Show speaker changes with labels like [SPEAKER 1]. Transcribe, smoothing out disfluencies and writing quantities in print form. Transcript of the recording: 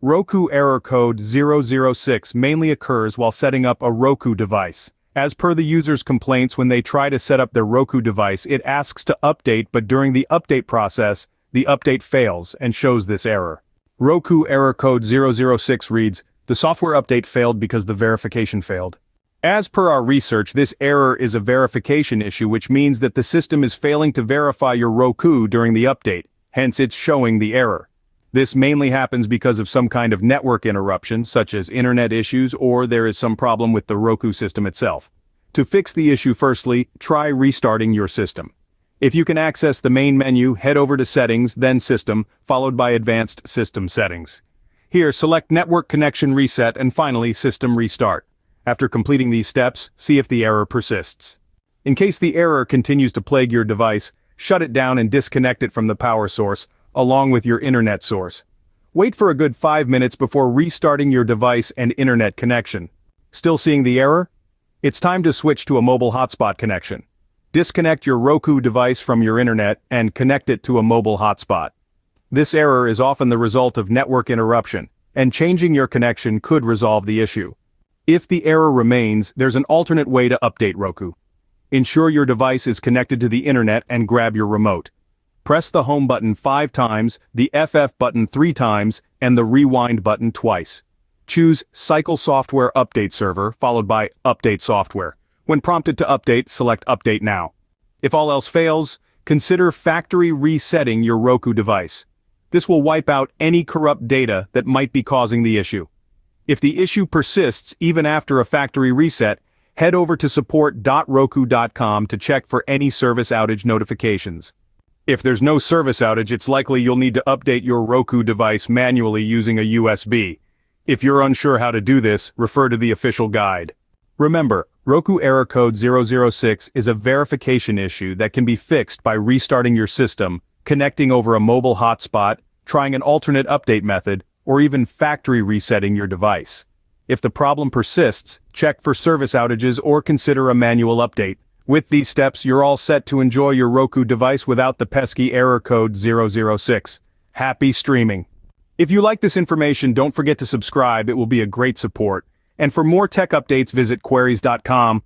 [SPEAKER 1] Roku error code 006 mainly occurs while setting up a Roku device. As per the user's complaints, when they try to set up their Roku device, it asks to update, but during the update process, the update fails and shows this error. Roku error code 006 reads, "The software update failed because the verification failed." As per our research, this error is a verification issue, which means that the system is failing to verify your Roku during the update, hence it's showing the error. This mainly happens because of some kind of network interruption, such as internet issues, or there is some problem with the Roku system itself. To fix the issue, firstly, try restarting your system. If you can access the main menu, head over to Settings, then System, followed by Advanced System Settings. Here, select Network Connection Reset and finally System Restart. After completing these steps, see if the error persists. In case the error continues to plague your device, shut it down and disconnect it from the power source, along with your internet source. Wait for a good 5 minutes before restarting your device and internet connection. Still seeing the error? It's time to switch to a mobile hotspot connection. Disconnect your Roku device from your internet and connect it to a mobile hotspot. This error is often the result of network interruption, and changing your connection could resolve the issue. If the error remains, there's an alternate way to update Roku. Ensure your device is connected to the internet and grab your remote. Press the home button 5 times, the FF button 3 times, and the rewind button twice. Choose Cycle Software Update Server, followed by Update Software. When prompted to update, select Update Now. If all else fails, consider factory resetting your Roku device. This will wipe out any corrupt data that might be causing the issue. If the issue persists even after a factory reset, head over to support.roku.com to check for any service outage notifications. If there's no service outage, it's likely you'll need to update your Roku device manually using a USB. If you're unsure how to do this, refer to the official guide. Remember, Roku error code 006 is a verification issue that can be fixed by restarting your system, connecting over a mobile hotspot, trying an alternate update method, or even factory resetting your device. If the problem persists, check for service outages or consider a manual update. With these steps, you're all set to enjoy your Roku device without the pesky error code 006. Happy streaming! If you like this information, don't forget to subscribe, it will be a great support. And for more tech updates, visit queries.com.